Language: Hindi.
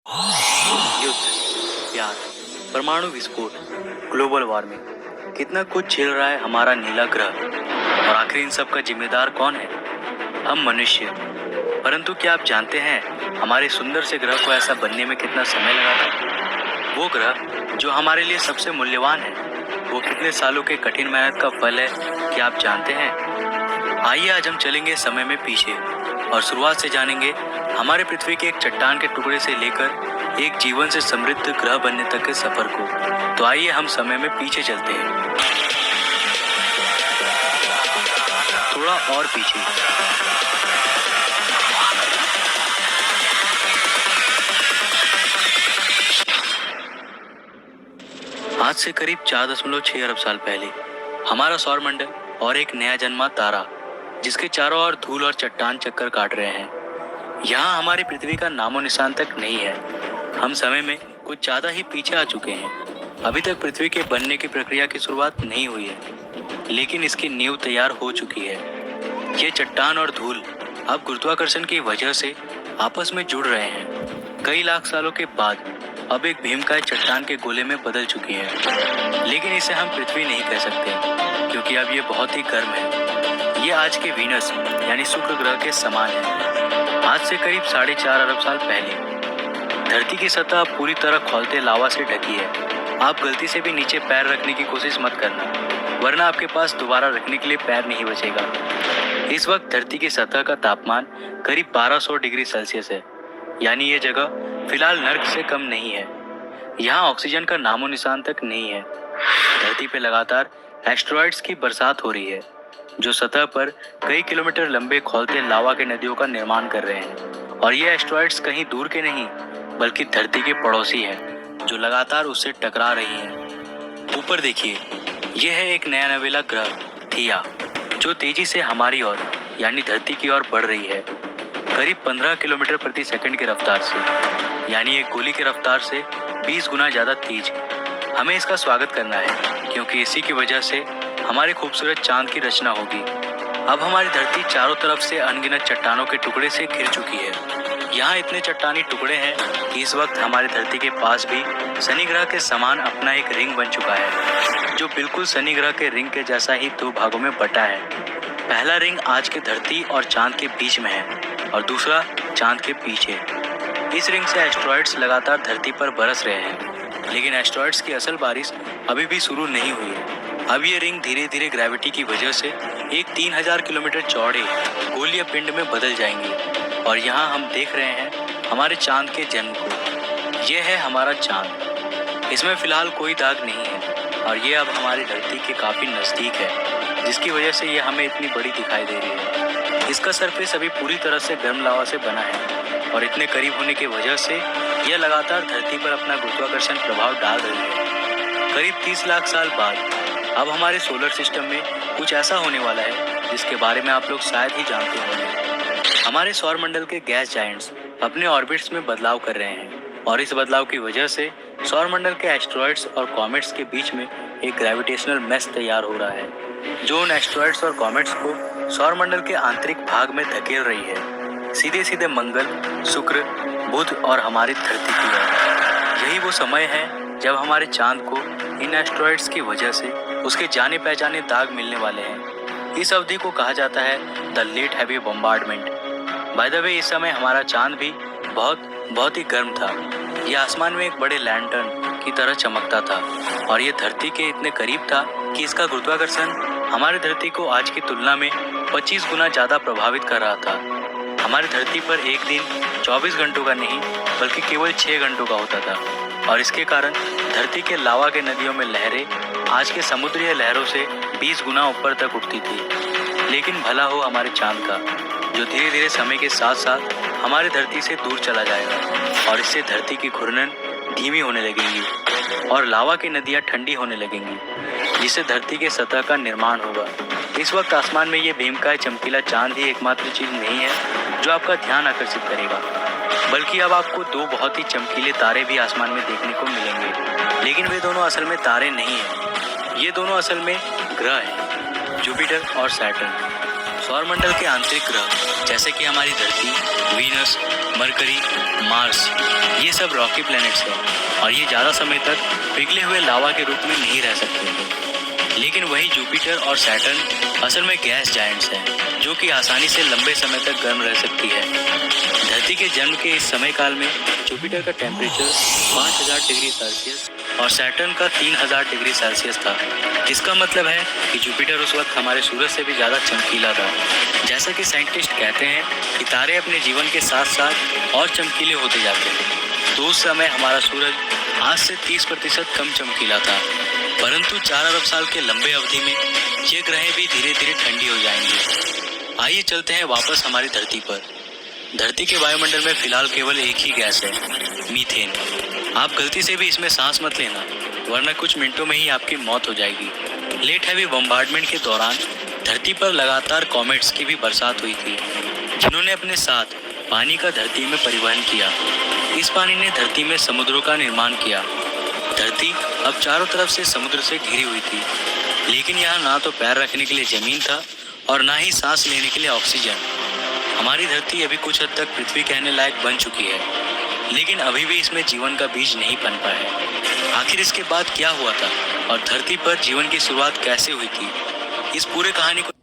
युद्ध, प्यार, परमाणु विस्फोट, ग्लोबल वार्मिंग, कितना कुछ झेल रहा है हमारा नीला ग्रह। और आखिर इन सब का जिम्मेदार कौन है? हम मनुष्य। परंतु क्या आप जानते हैं हमारे सुंदर से ग्रह को ऐसा बनने में कितना समय लगा था? वो ग्रह जो हमारे लिए सबसे मूल्यवान है, वो कितने सालों के कठिन मेहनत का फल है, क्या आप जानते हैं? आइए आज हम चलेंगे समय में पीछे और शुरुआत से जानेंगे हमारे पृथ्वी के एक चट्टान के टुकड़े से लेकर एक जीवन से समृद्ध ग्रह बनने तक के सफर को। तो आइए हम समय में पीछे चलते हैं, थोड़ा और पीछे। आज से करीब 4.6 अरब साल पहले हमारा सौरमंडल और एक नया जन्मा तारा, जिसके चारों ओर धूल और चट्टान चक्कर काट रहे हैं। यहाँ हमारी पृथ्वी का नामो निशान तक नहीं है। हम समय में कुछ ज्यादा ही पीछे आ चुके हैं। अभी तक पृथ्वी के बनने की प्रक्रिया की शुरुआत नहीं हुई है, लेकिन इसकी नींव तैयार हो चुकी है। ये चट्टान और धूल अब गुरुत्वाकर्षण की वजह से आपस में जुड़ रहे हैं। कई लाख सालों के बाद अब एक भीमकाय चट्टान के गोले में बदल चुकी है, लेकिन इसे हम पृथ्वी नहीं कह सकते, क्योंकि अब ये बहुत ही गर्म है। ये आज के वीनस यानी शुक्र ग्रह के समान है। आज से करीब 4.5 अरब साल पहले धरती की सतह पूरी तरह खौलते लावा से ढकी है। आप गलती से भी नीचे पैर रखने की कोशिश मत करना, वरना आपके पास दोबारा रखने के लिए पैर नहीं बचेगा। इस वक्त धरती की सतह का तापमान करीब 1200 डिग्री सेल्सियस है, यानी ये जगह फिलहाल नर्क से कम नहीं है। यहाँ ऑक्सीजन का नामो निशान तक नहीं है। धरती पे लगातार एस्टेरॉइड्स की बरसात हो रही है, जो सतह पर कई किलोमीटर लंबे खौलते लावा के नदियों का निर्माण कर रहे हैं। और ये एस्टेरॉइड्स कहीं दूर के नहीं, बल्कि धरती के पड़ोसी हैं, जो लगातार उससे टकरा रही हैं। ऊपर देखिए, यह है एक नया नवेला ग्रह थिया, जो तेजी से हमारी ओर यानी धरती की ओर बढ़ रही है, करीब 15 किलोमीटर प्रति सेकंड की रफ्तार से, यानी एक गोली की रफ्तार से 20 गुना ज्यादा तेज। हमें इसका स्वागत करना है, क्योंकि इसी की वजह से हमारे खूबसूरत चांद की रचना होगी। अब हमारी धरती चारों तरफ से अनगिनत चट्टानों के टुकड़े से घिर चुकी है। यहाँ इतने चट्टानी टुकड़े हैं कि इस वक्त हमारी धरती के पास भी शनि ग्रह के समान अपना एक रिंग बन चुका है, जो बिल्कुल शनि ग्रह के रिंग के जैसा ही 2 भागों में बटा है। पहला रिंग आज के धरती और चांद के बीच में है और दूसरा चांद के पीछे। इस रिंग से एस्टेरॉइड्स लगातार धरती पर बरस रहे हैं, लेकिन एस्टेरॉइड्स की असल बारिश अभी भी शुरू नहीं हुई है। अब ये रिंग धीरे धीरे ग्रेविटी की वजह से एक 3000 किलोमीटर चौड़े गोलीय पिंड में बदल जाएंगे। और यहाँ हम देख रहे हैं हमारे चांद के जन्म को। ये है हमारा चांद। इसमें फिलहाल कोई दाग नहीं है और ये अब हमारी धरती के काफी नजदीक है, जिसकी वजह से ये हमें इतनी बड़ी दिखाई दे रही है। इसका सरफेस अभी पूरी तरह से गर्म लावा से बना है और इतने करीब होने की वजह से यह लगातार धरती पर अपना गुरुत्वाकर्षण प्रभाव डाल रही है। करीब 30 लाख साल बाद अब हमारे सोलर सिस्टम में कुछ ऐसा होने वाला है जिसके बारे में आप लोग शायद ही जानते होंगे। हमारे सौरमंडल के गैस जायंट्स अपने ऑर्बिट्स में बदलाव कर रहे हैं और इस बदलाव की वजह से सौरमंडल के एस्टेरॉइड्स और कॉमेट्स के बीच में एक ग्रेविटेशनल मेश तैयार हो रहा है, जो उन एस्टेरॉइड्स और कॉमेट्स को सौरमंडल के आंतरिक भाग में धकेल रही है, सीधे सीधे मंगल, शुक्र, बुध और हमारी धरती की ओर। यही वो समय है जब हमारे चांद को इन एस्टेरॉइड्स की वजह से उसके जाने पहचाने दाग मिलने वाले हैं। इस अवधि को कहा जाता है the late heavy bombardment. By the way, इस समय हमारा चांद भी बहुत ही गर्म था। यह आसमान में एक बड़े लैंटर्न की तरह चमकता था और ये धरती के इतने करीब था कि इसका गुरुत्वाकर्षण हमारी धरती को आज की तुलना में 25 गुना ज्यादा प्रभावित कर रहा था। हमारी धरती पर एक दिन 24 घंटों का नहीं, बल्कि केवल 6 घंटों का होता था और इसके कारण धरती के लावा के नदियों में लहरें आज के समुद्रीय लहरों से 20 गुना ऊपर तक उठती थी। लेकिन भला हो हमारे चांद का, जो धीरे धीरे समय के साथ साथ हमारी धरती से दूर चला जाएगा और इससे धरती की घूर्णन धीमी होने लगेगी और लावा की नदियां ठंडी होने लगेंगी, जिससे धरती के सतह का निर्माण होगा। इस वक्त आसमान में ये भीमकाय चमकीला चांद ही एकमात्र चीज नहीं है जो आपका ध्यान आकर्षित करेगा, बल्कि अब आपको 2 बहुत ही चमकीले तारे भी आसमान में देखने को मिलेंगे। लेकिन वे दोनों असल में तारे नहीं हैं, ये दोनों असल में ग्रह हैं, जुपिटर और सैटर्न। सौरमंडल के आंतरिक ग्रह जैसे कि हमारी धरती, वीनस, मरकरी, मार्स, ये सब रॉकी प्लैनेट्स हैं और ये ज़्यादा समय तक पिघले हुए लावा के रूप में नहीं रह सकते थे। लेकिन वही जुपिटर और सैटर्न असल में गैस जायंट्स हैं जो कि आसानी से लंबे समय तक गर्म रह सकती है। धरती के जन्म के इस समय काल में जुपिटर का टेम्परेचर 5000 डिग्री सेल्सियस और सैटर्न का 3000 डिग्री सेल्सियस था। इसका मतलब है कि जुपिटर उस वक्त हमारे सूरज से भी ज़्यादा चमकीला था। जैसा कि साइंटिस्ट कहते हैं कि तारे अपने जीवन के साथ साथ और चमकीले होते जाते हैं, तो उस समय हमारा सूरज आज से 30% कम चमकीला था। परंतु 4 अरब साल के लंबे अवधि में ये ग्रह भी धीरे धीरे ठंडी हो जाएंगे। आइए चलते हैं वापस हमारी धरती पर। धरती के वायुमंडल में फिलहाल केवल एक ही गैस है, मीथेन। आप गलती से भी इसमें सांस मत लेना, वरना कुछ मिनटों में ही आपकी मौत हो जाएगी। लेट हैवी बम्बार्डमेंट के दौरान धरती पर लगातार कॉमेट्स की भी बरसात हुई थी, जिन्होंने अपने साथ पानी का धरती में परिवहन किया। इस पानी ने धरती में समुद्रों का निर्माण किया। धरती अब चारों तरफ से समुद्र से घिरी हुई थी, लेकिन यहाँ ना तो पैर रखने के लिए जमीन था और ना ही सांस लेने के लिए ऑक्सीजन। हमारी धरती अभी कुछ हद तक पृथ्वी कहने लायक बन चुकी है, लेकिन अभी भी इसमें जीवन का बीज नहीं पनपा है। आखिर इसके बाद क्या हुआ था और धरती पर जीवन की शुरुआत कैसे हुई थी? इस पूरे कहानी को